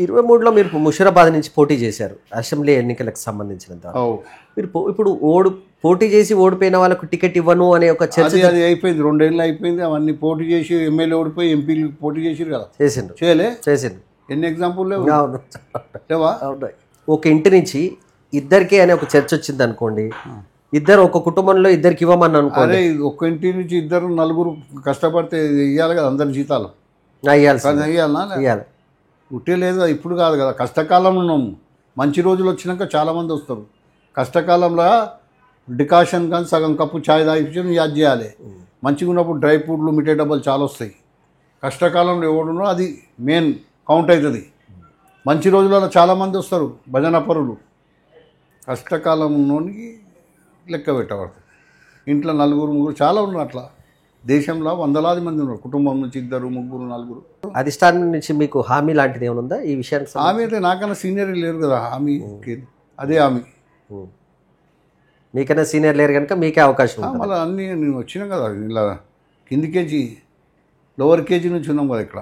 23లో మీరు ముషీరాబాద్ నుంచి పోటీ చేశారు అసెంబ్లీ ఎన్నికలకు సంబంధించినంత. మీరు ఇప్పుడు పోటీ చేసి ఓడిపోయిన వాళ్ళకు టికెట్ ఇవ్వను అనే ఒక చర్చ అది అయిపోయింది, 2 ఏళ్ళు అయిపోయింది. అవన్నీ పోటీ చేసి ఎమ్మెల్యే ఓడిపోయి ఎంపీలు పోటీ చేసిరు కదా, చేసిండు. ఎన్ని ఎగ్జాంపుల్ లేవా? ఒక ఇంటి నుంచి ఇద్దరికి అనే ఒక చర్చ వచ్చింది అనుకోండి, ఇద్దరు ఒక కుటుంబంలో ఇద్దరికి ఇవ్వమని అనుకోండి. ఒక్క ఇంటి నుంచి ఇద్దరు నలుగురు కష్టపడితే ఇవ్వాలి కదా, అందరి జీతాలు ఇవ్వాలి. ఉట్టే లేదు, ఇప్పుడు కాదు కదా, కష్టకాలంలో ఉన్నాము. మంచి రోజులు వచ్చినాక చాలామంది వస్తారు. కష్టకాలంలో డికాషన్ కానీ సగం కప్పు ఛాయ్ తాగించి యాద్ చేయాలి. మంచిగా ఉన్నప్పుడు డ్రై ఫ్రూట్లు మిఠాయి డబ్బాలు చాలా వస్తాయి. కష్టకాలంలో ఎవడున్నో అది మెయిన్ కౌంట్ అవుతుంది. మంచి రోజులలో చాలామంది వస్తారు భజన పరులు. కష్టకాలం ఉన్నోనికి లెక్క పెట్టబడుతుంది. ఇంట్లో నలుగురు ముగ్గురు చాలా ఉన్నారు. అట్లా దేశంలో వందలాది మంది ఉన్నారు. కుటుంబం నుంచి ఇద్దరు ముగ్గురు నలుగురు. అధిష్టానం నుంచి మీకు హామీ లాంటిది ఏమైనా ఉందా ఈ విషయానికి? హామీ అయితే నాకన్నా సీనియర్ లేరు కదా, హామీ అదే హామీ. మీకైనా సీనియర్ లేరు కనుక మీకే అవకాశం. మళ్ళీ అన్నీ నేను వచ్చినాం కదా, ఇలా కింది కేజీ లోవర్ కేజీ నుంచి ఉన్నాం కదా. ఇక్కడ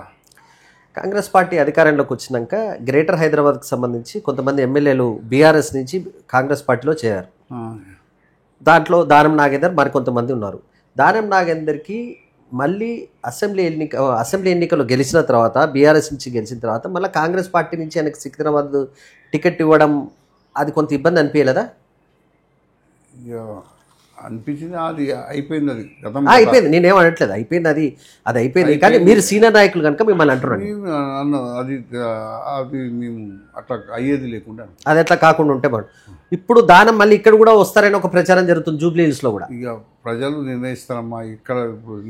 కాంగ్రెస్ పార్టీ అధికారంలోకి వచ్చినాక గ్రేటర్ హైదరాబాద్కి సంబంధించి కొంతమంది ఎమ్మెల్యేలు బీఆర్ఎస్ నుంచి కాంగ్రెస్ పార్టీలో చేరారు. దాంట్లో దానం నాగేందర్ మరికొంతమంది ఉన్నారు. దానం నాగేందర్కి మళ్ళీ అసెంబ్లీ ఎన్నికలు గెలిచిన తర్వాత, బీఆర్ఎస్ నుంచి గెలిచిన తర్వాత మళ్ళీ కాంగ్రెస్ పార్టీ నుంచి ఆయనకు సికింద్రాబాద్ టికెట్ ఇవ్వడం అది కొంత ఇబ్బంది అనిపించలేదా? అనిపించింది. అది అయిపోయింది, అది అయిపోయింది. నేనేం అనట్లేదు, అయిపోయింది, అది అయిపోయింది. కానీ మీరు సీనియర్ నాయకులు కనుక మిమ్మల్ని అంటున్నాను. అది అది మేము అట్లా అయ్యేది లేకుండా అది ఎట్లా కాకుండా ఉంటే బాగుంది. ఇప్పుడు దానం మళ్ళీ ఇక్కడ కూడా వస్తారని ఒక ప్రచారం జరుగుతుంది జూబ్లీ హిల్స్లో కూడా. ఇక ప్రజలు నిర్ణయిస్తారమ్మా. ఇక్కడ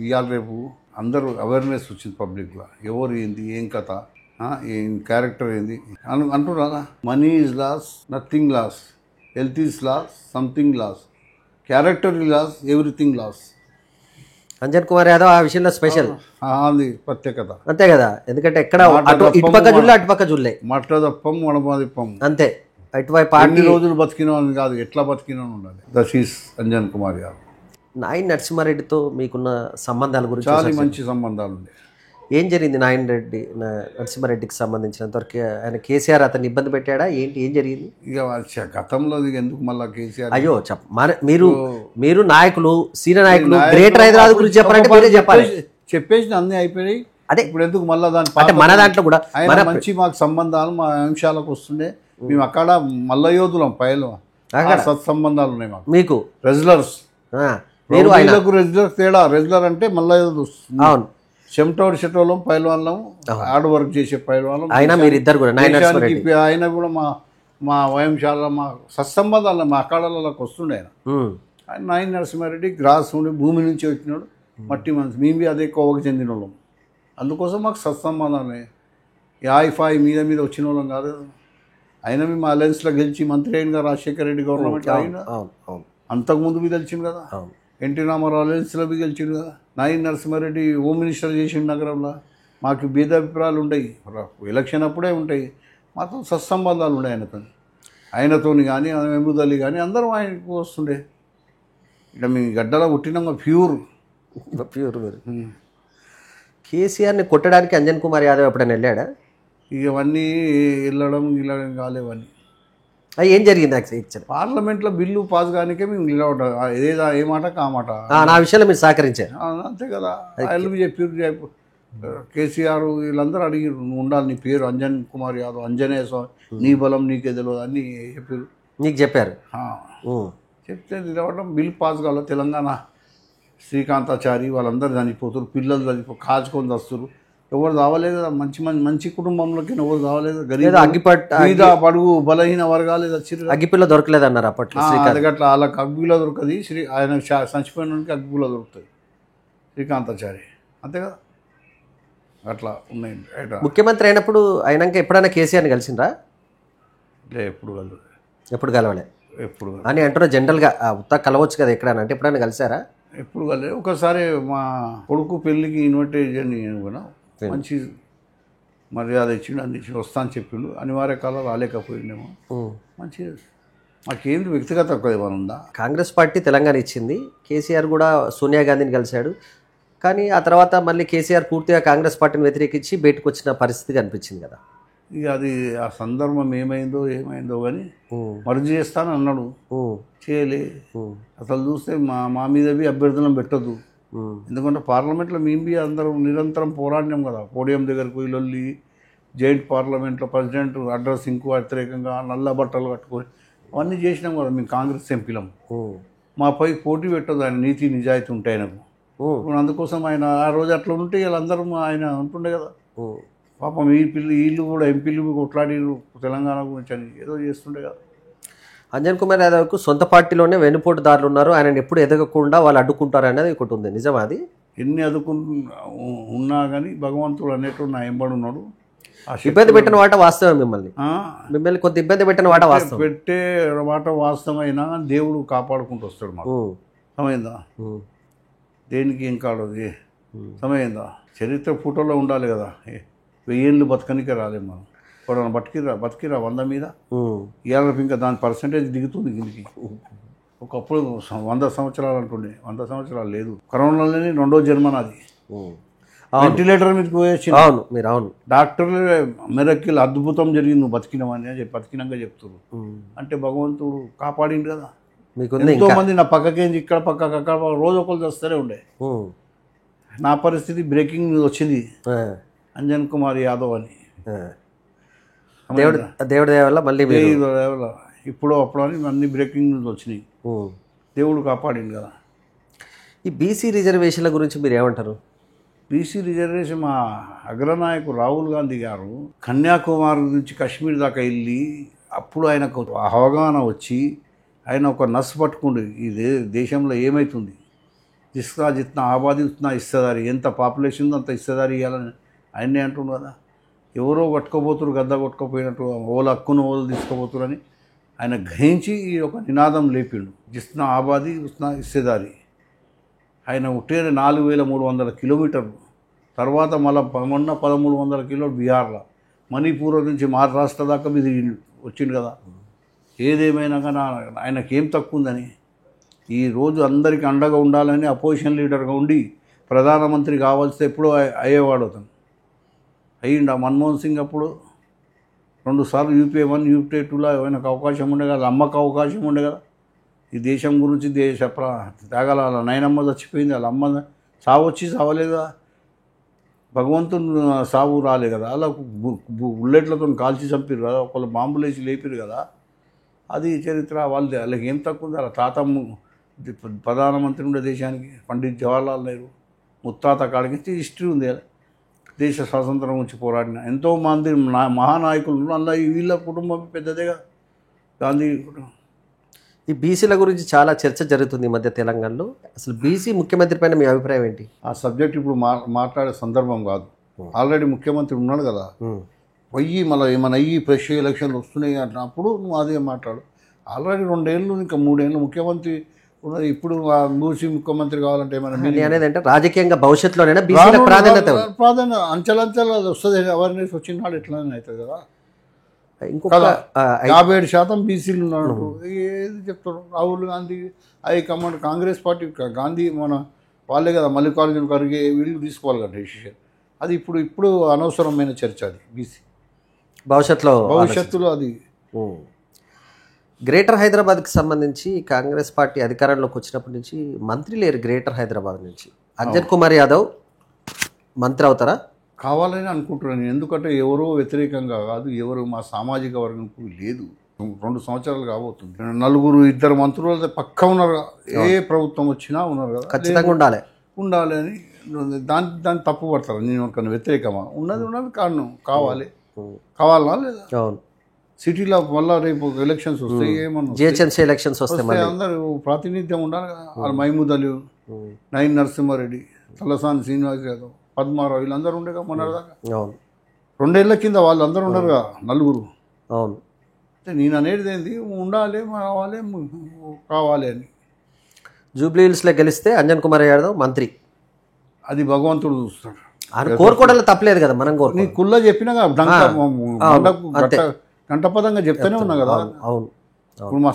ఇవాళ రేపు అందరూ అవేర్నెస్ వచ్చింది పబ్లిక్లో. ఎవరు ఏంది, ఏం కథ, ఏం క్యారెక్టర్ ఏంది అంటున్నారా? Money is loss, nothing loss. Health is loss, something loss. Character loss, everything loss. Anjan Kumar Yadav ఆ విషయంలో స్పెషల్, అది ప్రత్యేకత. అంతే కదా, ఎందుకంటే ఎక్కడ ఇటుపక్క జుల్లే అటుపక్క జుల్లే, మట్ల తప్పం మడమదిప్పం. అంతే. ఇటువైపు పార్టీ రోజులు బతికినా అని కాదు, ఎట్లా బతికినా ఉండాలి. That is Anjan Kumar Yadav. నాయన్ నరసింహారెడ్డితో మీకున్న సంబంధాల గురించి చాలా మంచి సంబంధాలు ఉన్నాయి. ఏం జరిగింది నరసింహారెడ్డికి సంబంధించినంతవరకు? ఆయన కేసీఆర్ అతన్ని ఇబ్బంది పెట్టాడా ఏంటి, ఏం జరిగింది? ఇక గతంలో ఎందుకు మళ్ళీ కేసీఆర్? అయ్యో మీరు నాయకులు, సీనియర్ నాయకులు, గ్రేటర్ హైదరాబాద్ గురించి చెప్పాలంటే మీరే చెప్పాలి. చెప్పేసి అన్నీ అయిపోయినాయి. అదే ఇప్పుడు ఎందుకు మళ్ళీ దాని అంటే మన దాంట్లో కూడా మంచి మాకు సంబంధాలు మా అంశాలకు వస్తుండే. మేము అక్కడ మల్ల యోధులం, పైలో సత్సంబంధాలు ఉన్నాయి మాకు. మీకు రెజ్లర్స్, రెజ్లర్ తేడా. రెజ్లర్ అంటే మల్ల యోధులు. అవును, చెమటోడు చెటోళ్ళం, పైల్వాళ్ళం, హార్డ్ వర్క్ చేసే పైల్వాళ్ళం. ఆయన మీరిద్దరు కూడా ఆయన కూడా మా వయంశాల మా సత్సంబంధాలు మా అక్కడలకు వస్తుండే. ఆయన నాయన నరసింహారెడ్డి గ్రాస్ ఉండి భూమి నుంచి వచ్చినాడు, మట్టి మనసు. మేము అదే కోవకు చెందిన వాళ్ళం. అందుకోసం మాకు సత్సంబంధాలే. ఫాయి మీద వచ్చిన వాళ్ళం కాదు. అయినా మేము అలయన్స్లో గెలిచి మంత్రి అయిన రాజశేఖర రెడ్డి గవర్నమెంట్ అయినా అంతకుముందు మీద గెలిచింది కదా. ఎన్టీ రామారావు అలయన్స్లో గెలిచిండు కదా. నాయన నరసింహారెడ్డి హోమ్ మినిస్టర్ చేసిండు నగరంలో. మాకు భేదాభిప్రాయాలు ఉంటాయి, ఎలక్షన్ అప్పుడే ఉంటాయి. మాతో సత్సంబంధాలు ఉండే ఆయనతోని కానీ వెంబుదల్లి కానీ అందరం ఆయనకు వస్తుండే. ఇక మీ గడ్డలో పుట్టినాక ప్యూర్ కేసీఆర్ని కొట్టడానికి అంజన్ కుమార్ యాదవ్ ఎప్పుడైనా వెళ్ళాడా? ఇవన్నీ వెళ్ళడం కాలేవన్నీ. ఏం జరిగింది యాక్చువల్లీ? పార్లమెంట్లో బిల్లు పాస్ కానికే మేము నిలబడ్డాం. ఏదా ఏ మాట ఆ మాట. నా విషయంలో మీరు సహకరించారు అంతే కదా. ఆయన చెప్పారు కేసీఆర్ వీళ్ళందరూ అడిగారు, నువ్వు ఉండాలి, నీ పేరు అంజన్ కుమార్ యాదవ్, అంజనేయ స్వామి, నీ బలం నీకే తెలియదు అని చెప్పారు. నీకు చెప్పారు? చెప్తే నిలబడడం. బిల్లు పాస్ కావాలి. తెలంగాణ శ్రీకాంతాచారి వాళ్ళందరూ చనిపోతారు, పిల్లలు కాచుకొని వస్తారు. ఎవరు రావలేదు కదా, మంచి కుటుంబంలోకి ఎవరు రావలేదు. గరీబ్ పడుగు బలహీన వర్గాలు వచ్చారు. అగ్గిపిల్ల దొరకలేదు అన్నారు అప్పట్లో. అట్లా వాళ్ళకి అగ్గిపిల్ల దొరకదు. ఆయన చచ్చిపోయినానికి అగ్గిపిల్ల దొరుకుతుంది, శ్రీకాంతాచారి. అంతే కదా. అట్లా ఉన్నాయి. ముఖ్యమంత్రి అయినాక ఎప్పుడైనా కేసీఆర్ని కలిసిండ్రా? ఎప్పుడు కలవలే అని అంటున్నా. జనరల్గా ఉత్తా కలవచ్చు కదా ఎక్కడైనా, అంటే ఎప్పుడైనా కలిసారా? ఎప్పుడు కలలేదు. ఒకసారి మా కొడుకు పెళ్ళికి ఇన్విటేషన్ అనుకున్నా, మంచి మర్యాద ఇచ్చిండు, అందించి వస్తా అని చెప్పిండు. అనివార్య కాలం రాలేకపోయిండేమో. మంచి మాకేంటి వ్యక్తిగత ఏమైనా ఉందా? కాంగ్రెస్ పార్టీ తెలంగాణ ఇచ్చింది, కేసీఆర్ కూడా సోనియా గాంధీని కలిశాడు. కానీ ఆ తర్వాత మళ్ళీ కేసీఆర్ పూర్తిగా కాంగ్రెస్ పార్టీని వ్యతిరేకించి బయటకు వచ్చిన పరిస్థితి కనిపించింది కదా. ఇక అది ఆ సందర్భం ఏమైందో కానీ మర్జీ చేస్తాను అన్నాడు, చేయలే. అసలు చూస్తే మా మీదవి అభ్యర్థులను పెట్టద్దు, ఎందుకంటే పార్లమెంట్లో మేము అందరం నిరంతరం పోరాడినాం కదా. పోడియం దగ్గరకు పోయి లొల్లి, జాయింట్ పార్లమెంట్లో ప్రెసిడెంట్ అడ్రస్సింగ్కు వ్యతిరేకంగా నల్ల బట్టలు కట్టుకొని అవన్నీ చేసినాం కదా మేము కాంగ్రెస్ ఎంపీలం. మాపై పోటీ పెట్టదు, ఆయన నీతి నిజాయితీ ఉంటాయి ఆయనకు. అందుకోసం ఆయన ఆ రోజు అట్లా ఉంటే వీళ్ళందరూ ఆయన ఉంటుండే కదా. పాపం వీళ్ళు కూడా ఎంపీలు కొట్లాడి తెలంగాణ గురించి అని ఏదో చేస్తుండే కదా. అంజన్ కుమార్ యాదవ్కు సొంత పార్టీలోనే వెన్నుపోటుదారులు ఉన్నారు, ఆయన ఎప్పుడు ఎదగకుండా వాళ్ళు అడ్డుకుంటారు అనేది ఒకటి ఉంది, నిజమా అది? ఎన్ని ఉన్నా కానీ భగవంతుడు అనేటువంటి నా ఎంబడి ఉన్నాడు. ఇబ్బంది పెట్టిన వాట వాస్తవం, మిమ్మల్ని కొంత ఇబ్బంది పెట్టిన వాట వాస్తవం, పెట్టే మాట వాస్తవమైనా దేవుడు కాపాడుకుంటూ వస్తాడు మాకు. సమయందా దేనికి ఏం కాడదు, సమయందా చరిత్ర ఫోటోలో ఉండాలి కదా. 1000 ఏళ్ళు బతకనికే రాలేదు మనం, ఇప్పుడు బతికిరా 100 మీద. ఇవాళ ఇంకా దాని పర్సంటేజ్ దిగుతుంది కిందికి. ఒకప్పుడు 100 సంవత్సరాలు అంటుండే, 100 సంవత్సరాలు లేదు. కరోనాలోనే 2వ జన్మ నాది. వెంటిలేటర్ మీద పోయొచ్చి డాక్టర్లు మెరక్కిల్ అద్భుతం జరిగింది, నువ్వు బతికినామని చెప్పి బతికినాక చెప్తున్నారు. అంటే భగవంతుడు కాపాడిండు కదా. ఎంతో మంది నా పక్కకేంది ఇక్కడ అక్కడ రోజు ఒకరు వస్తూనే ఉండే. నా పరిస్థితి బ్రేకింగ్ న్యూస్ వచ్చింది, అంజన్ కుమార్ యాదవ్ అని. దేవుడి వల్ల మళ్ళీ ఇప్పుడు అప్పుడు అని అన్ని బ్రేకింగ్ న్యూస్ వచ్చినాయి. దేవుడు కాపాడింది కదా. ఈ బీసీ రిజర్వేషన్ల గురించి మీరు ఏమంటారు? బీసీ రిజర్వేషన్ మా అగ్రనాయకు రాహుల్ గాంధీ గారు కన్యాకుమారి నుంచి కాశ్మీర్ దాకా వెళ్ళి అప్పుడు ఆయనకు అవగాహన వచ్చి ఆయన ఒక నస్సు పట్టుకుండు, ఈ దేశంలో ఏమవుతుంది, జిత్నా ఆబాదీ ఉత్నా ఇస్తదారి, ఎంత పాపులేషన్ ఉందో అంత ఇస్తదారి ఇవ్వాలని ఆయన్నే అంటుండు కదా. ఎవరో కొట్టుకోబోతురు, గద్ద కొట్టుకోపోయినట్టు ఓల హక్కును ఓలు తీసుకోబోతురని ఆయన గ్రహించి ఈ ఒక నినాదం లేపిండు, జిత్నా ఆబాదీ ఉత్నా ఇస్తదారి. ఆయన ఉట్టే 4300 కిలోమీటర్లు, తర్వాత మళ్ళీ మొన్న 1300 కిలోమీటర్లు బీహార్లో, మణిపూర్ నుంచి మహారాష్ట్ర దాకా మీద వచ్చిండు కదా. ఏదేమైనా కానీ ఆయనకేం తక్కువ ఉందని, ఈరోజు అందరికీ అండగా ఉండాలని అపోజిషన్ లీడర్గా ఉండి ప్రధానమంత్రి కావాల్సి ఎప్పుడో అయ్యేవాడు అతను. అయ్యిండు. మన్మోహన్ సింగ్ అప్పుడు 2 సార్లు యూపీఏ 1 యూపీఏ 2లో ఆయనకు అవకాశం ఉండే కదా, అమ్మకు అవకాశం ఉండే కదా. ఈ దేశం గురించి త్యాగాల వాళ్ళ నాయనమ్మ చచ్చిపోయింది, వాళ్ళ అమ్మ సావు వచ్చి సావలేదా, భగవంతుని సావు రాలే కదా. అలా బుల్లెట్లతో కాల్చి చంపారు కదా, ఒకళ్ళు బాంబులు వేసి లేపారు కదా. అది చరిత్ర వాళ్ళకి ఏం తక్కువ ఉంది. అలా తాత ప్రధానమంత్రి ఉండే దేశానికి పండిత్ జవహర్లాల్ నెహ్రూ ముత్తాత కాడికి హిస్టరీ ఉంది. దేశ స్వాతంత్రం గురించి పోరాడిన ఎంతోమంది మహానాయకులు అలా వీళ్ళ కుటుంబం పెద్దదేగా, గాంధీ కుటుంబం. ఈ బీసీల గురించి చాలా చర్చ జరుగుతుంది ఈ మధ్య తెలంగాణలో. అసలు బీసీ ముఖ్యమంత్రి పైన మీ అభిప్రాయం ఏంటి? ఆ సబ్జెక్ట్ ఇప్పుడు మాట్లాడే సందర్భం కాదు. ఆల్రెడీ ముఖ్యమంత్రి ఉన్నాడు కదా, పోయి మళ్ళీ ఏమైనా అయ్యి ఫ్రెష్ ఎలక్షన్లు వస్తున్నాయి అన్నప్పుడు నువ్వు అదే మాట్లాడు. ఆల్రెడీ 2 ఏళ్ళు ఇంకా 3 ఏళ్ళు ముఖ్యమంత్రి ఉన్నది. ఇప్పుడు బీసీ ముఖ్యమంత్రి కావాలంటే ఏమైనా అనేది అంటే రాజకీయంగా భవిష్యత్తులోనైనా బీసీల ప్రాధాన్యత అంచెలంచెలు అది వస్తుంది. అవేర్నెస్ వచ్చినాడు ఎట్లనే అవుతుంది కదా. ఇంకొక 57% బీసీలు ఉన్నాడు. ఏది చెప్తాడు రాహుల్ గాంధీ హైకమాండ్ కాంగ్రెస్ పార్టీ, గాంధీ మన వాళ్ళే కదా, మల్లికార్జున ఖర్గే వీళ్ళు తీసుకోవాలి కదా డెసిషన్. అది ఇప్పుడు అనవసరమైన చర్చ అది. బీసీ భవిష్యత్తులో అది. గ్రేటర్ హైదరాబాద్కి సంబంధించి కాంగ్రెస్ పార్టీ అధికారంలోకి వచ్చినప్పటి నుంచి మంత్రి లేరు గ్రేటర్ హైదరాబాద్ నుంచి. అంజన్ కుమార్ యాదవ్ మంత్రి అవుతారా? కావాలని అనుకుంటున్నాను. ఎందుకంటే ఎవరో వ్యతిరేకంగా కాదు, ఎవరు మా సామాజిక వర్గంకు లేదు. 2 సంవత్సరాలు కాబోతుంది. 2 మంత్రులు పక్క ఉన్నారు. ఏ ప్రభుత్వం వచ్చినా ఉన్నారు కదా, ఖచ్చితంగా ఉండాలి అని దాన్ని తప్పు పడతారు. నేను ఒక వ్యతిరేకమా ఉన్నది కావాలనా లేదా? అవును. సిటీలో మళ్ళీ రేపు ఎలక్షన్స్ వస్తాయి, ఏమన్నా జిహెచ్ఎంసీ ఎలక్షన్స్ వస్తాయి, అందరూ ప్రాతినిధ్యం ఉండాలి కదా. మహమూద్ అలీ, నయీన్ నరసింహారెడ్డి, తలసాని శ్రీనివాస్ యాదవ్, పద్మారావు వీళ్ళందరూ ఉండేగా మొన్నటిదాకా. 2 ఏళ్ల కింద వాళ్ళందరూ ఉండరుగా 4. అవును. అంటే నేను అనేది ఏంది, ఉండాలి కావాలి అని. జూబ్లీ హిల్స్లో గెలిస్తే అంజన్ కుమార్ యాదవ్ మంత్రి, అది భగవంతుడు చూస్తాడు. ఆయన కోరుకోవడంలో తప్పలేదు కదా. మనం కోరుకో నీ కుల్ల చెప్పినా గంటపదంగా చెప్తానే ఉన్నా కదా. అవును. ఇప్పుడు మా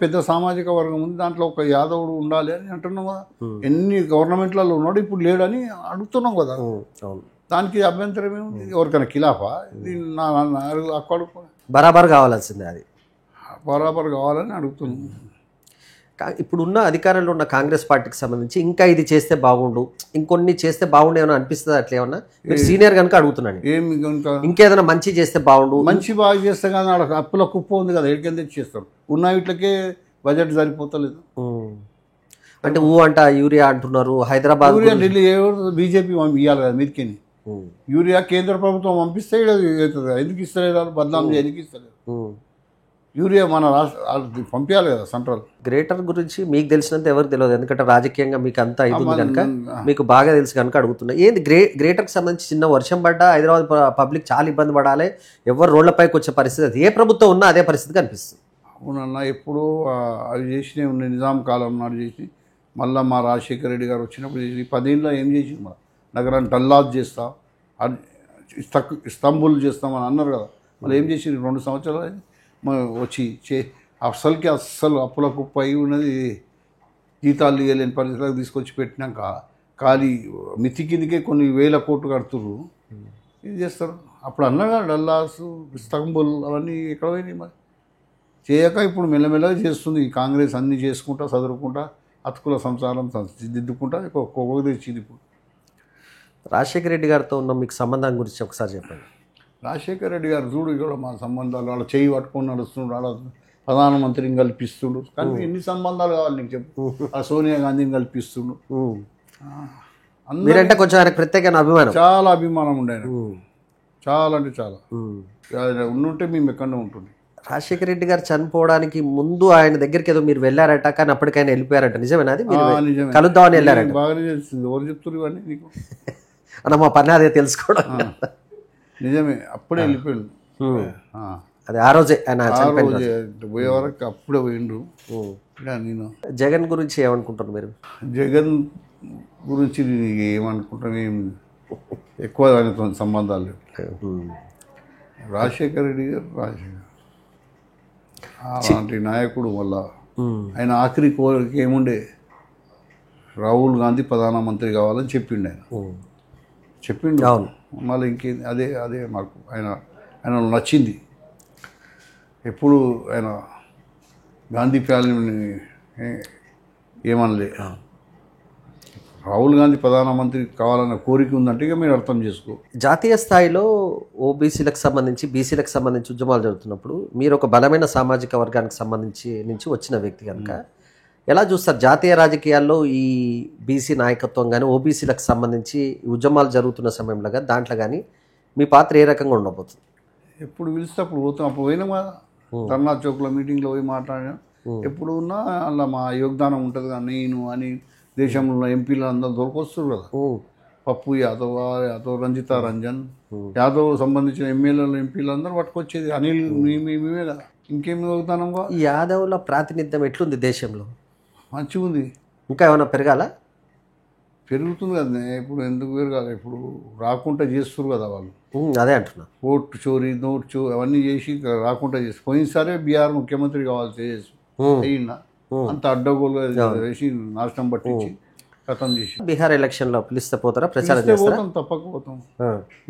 పెద్ద సామాజిక వర్గం ఉంది, దాంట్లో ఒక యాదవుడు ఉండాలి అని అంటున్నాం కదా. ఎన్ని గవర్నమెంట్లలో ఉన్నాడు, ఇప్పుడు లేడని అడుగుతున్నాం కదా. దానికి అభ్యంతరం ఏముంది? ఎవరికైనా ఖిలాఫా? దీన్ని అక్కడ బరాబర్ కావాల్సిందే అది. బరాబర్ కావాలని అడుగుతున్నాను. ఇప్పుడున్న అధికారంలో ఉన్న కాంగ్రెస్ పార్టీకి సంబంధించి ఇంకా ఇది చేస్తే బాగుండు, ఇంకొన్ని చేస్తే బాగుండు ఏమైనా అనిపిస్తుంది అట్లా ఏమన్నా? మీరు సీనియర్ కనుక అడుగుతున్నాను. ఏమి ఇంకా ఇంకేదైనా మంచి చేస్తే బాగుండు. మంచి బాగా చేస్తే కానీ ఆడ అప్పుల కుప్ప ఉంది కదా, ఎక్కడికి తెచ్చి చేస్తారు. ఉన్న వీటికే బడ్జెట్ సరిపోతలేదు. అంటే అంట యూరియా అంటున్నారు. హైదరాబాద్ యూరియా ఢిల్లీ బీజేపీ ఇవ్వాలి కదా మీదికి. యూరియా కేంద్ర ప్రభుత్వం పంపిస్తే అవుతుంది. ఎందుకు ఇస్తలేదు? బద్నాం ఎందుకు ఇస్తలేదు? యూరియా మన రాష్ట్ర పంపించాలి కదా సెంట్రల్. గ్రేటర్ గురించి మీకు తెలిసినంత ఎవరికి తెలియదు, ఎందుకంటే రాజకీయంగా మీకు అంతా ఇది ఉంది కనుక మీకు బాగా తెలుసు కనుక అడుగుతున్నా. ఏంది గ్రేటర్కి సంబంధించి చిన్న వర్షం పడ్డా హైదరాబాద్ పబ్లిక్ చాలా ఇబ్బంది పడాలి, ఎవరు రోడ్లపైకి వచ్చే పరిస్థితి, అది ఏ ప్రభుత్వం ఉన్నా అదే పరిస్థితి కనిపిస్తుంది. అవునన్నా, ఎప్పుడూ అవి చేసినవి ఉన్నాయి. నిజాం కాలం నాడు చేసి మళ్ళీ మా రాజశేఖర రెడ్డి గారు వచ్చినప్పుడు చేసి 10 ఏళ్ళలో ఏం చేసి మా నగరాన్ని డల్లాజ్ చేస్తాం, ఇస్తాంబుల్ చేస్తామని అన్నారు కదా. మళ్ళీ ఏం చేసి 2 సంవత్సరాలు వచ్చి అస్సలు అప్పుల కుప్ప అయి ఉన్నది. జీతాలు ఇవ్వలేని పరిస్థితులకు తీసుకొచ్చి పెట్టినాక ఖాళీ మితి కిందకే కొన్ని వేల కోట్లు కడుతుర్రు. ఏం చేస్తారు? అప్పుడు అన్నగా డల్లాస్, ఇస్తాంబుల్ అవన్నీ ఎక్కడ పోయినాయి మరి? చేయక ఇప్పుడు మెల్లమెల్లగా చేస్తుంది ఈ కాంగ్రెస్. అన్నీ చేసుకుంటా చదువుకుంటా అతుకుల సంసారం దిద్దుకుంటా ఒక్కొక్క తెచ్చింది. ఇప్పుడు రాజశేఖర రెడ్డి గారితో ఉన్న మీకు సంబంధం గురించి ఒకసారి చెప్పండి. రాజశేఖర రెడ్డి గారు చూడు ఇక్కడ మా సంబంధాలు, వాళ్ళ చేయి పట్టుకొని నడుస్తుండ్రు, వాళ్ళ ప్రధానమంత్రిని కల్పిస్తుండు. కానీ ఎన్ని సంబంధాలు కావాలి నీకు చెప్పు? ఆ సోనియా గాంధీని కల్పిస్తుండు. మీరంటే కొంచెం ఆయనకు ప్రత్యేకమైన అభిమానం, చాలా అభిమానం ఉండే ఆయన, చాలా అంటే చాలా. ఉండుంటే మేము ఎక్కడనే ఉంటుంది. రాజశేఖర రెడ్డి గారు చనిపోవడానికి ముందు ఆయన దగ్గరికి ఏదో మీరు వెళ్ళారట, కానీ అప్పటికైనా వెళ్ళిపోయారట, నిజమేనా? అది నిజమే, కలుద్దామని వెళ్ళారట. బాగానే తెలిసింది. ఎవరు చెప్తున్నారు ఇవన్నీ నీకు? అన్న మా పని అదే తెలుసుకోవడం. నిజమే, అప్పుడే వెళ్ళిపోయాడు. అదే ఆ రోజే ఆయన పోయే వరకు అప్పుడే పోయిండు. నేను జగన్ గురించి ఏమనుకుంటున్నారు మీరు? జగన్ గురించి ఏమనుకుంటాను, ఏం ఎక్కువ ఆయనతో సంబంధాలు లేవు. రాజశేఖర రెడ్డి గారు అలాంటి నాయకుడు వల్ల ఆయన ఆఖరి కోరిక ఏముండే, రాహుల్ గాంధీ ప్రధానమంత్రి కావాలని చెప్పిండు. చెప్పిండు. అవును. మళ్ళీ ఇంకేంది, అదే అదే మాకు ఆయన నచ్చింది. ఎప్పుడు ఆయన గాంధీ ఫ్యామిలీని ఏమనలే. రాహుల్ గాంధీ ప్రధానమంత్రి కావాలన్న కోరిక ఉందంటే ఇక మీరు అర్థం చేసుకో. జాతీయ స్థాయిలో ఓబీసీలకు సంబంధించి, బీసీలకు సంబంధించి ఉద్యమాలు జరుగుతున్నప్పుడు మీరు ఒక బలమైన సామాజిక వర్గానికి నుంచి వచ్చిన వ్యక్తి కనుక ఎలా చూస్తారు జాతీయ రాజకీయాల్లో ఈ బీసీ నాయకత్వం కానీ, ఓబీసీలకు సంబంధించి ఉద్యమాలు జరుగుతున్న సమయంలో కానీ దాంట్లో కానీ మీ పాత్ర ఏ రకంగా ఉండబోతుంది? ఎప్పుడు పిలిస్తే అప్పుడు పోతాం. అప్పుడు పోయినాం కదా, ధర్నా చౌక్లో మీటింగ్లో పోయి మాట్లాడాం. ఎప్పుడు ఉన్నా అలా మా యోగదానం ఉంటుంది కదా. నేను అని దేశంలో ఎంపీలు అందరూ దొరకొస్తారు కదా. పప్పు యాదవ్, రంజితా రంజన్ యాదవ్ సంబంధించిన ఎమ్మెల్యేలు, ఎంపీలు అందరూ పట్టుకొచ్చేది. అనిల్ మేమే కదా, ఇంకేమి యోగదానంగా. ఈ యాదవ్ల ప్రాతినిధ్యం ఎట్లుంది దేశంలో? మంచిగా ఉంది. ఇంకా ఏమైనా పెరగాల? పెరుగుతుంది కదా. ఇప్పుడు ఎందుకు పెరగాలి? ఇప్పుడు రాకుండా చేస్తారు కదా వాళ్ళు. అదే అంటున్నా. ఓటు చోరీ, నోటు చోరీ అవన్నీ చేసి రాకుండా చేసి పోయినసారే బీహార్ ముఖ్యమంత్రి కావాలి చేసి అయ్యిందా? అంత అడ్డగోలుగా వేసి నాశనం పట్టించి ఖతం చేసి. బీహార్ ఎలక్షన్లో పిలిస్తే పోతారా? ప్రచారం చేస్తారా? తప్పక పోతాం.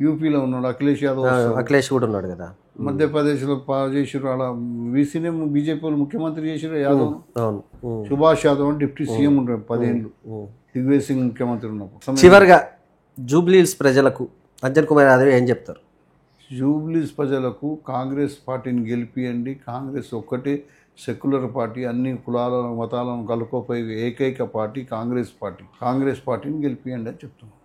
యూపీలో ఉన్నాడు అఖిలేష్ యాదవ్, అఖిలేష్ కూడా ఉన్నాడు కదా. మధ్యప్రదేశ్లో చేసిరు. అలా బీసీనే బీజేపీ వాళ్ళు ముఖ్యమంత్రి చేసిరు యాదవ్. సుభాష్ యాదవ్ అని డిప్యూటీ సీఎం ఉంటాడు 10 ఏళ్ళు. దిగ్విజయ్ సింగ్ ముఖ్యమంత్రి ఉన్నప్పుడు. చివరిగా జూబ్లీహిల్స్ ప్రజలకు అంజన్ కుమార్ యాదవ్ ఏం చెప్తారు? జూబ్లీహిల్స్ ప్రజలకు కాంగ్రెస్ పార్టీని గెలిపియండి. కాంగ్రెస్ ఒక్కటే సెక్యులర్ పార్టీ, అన్ని కులాలను మతాలను కలుపుకోపోయే ఏకైక పార్టీ కాంగ్రెస్ పార్టీ. కాంగ్రెస్ పార్టీని గెలిపియండి అని చెప్తున్నాం.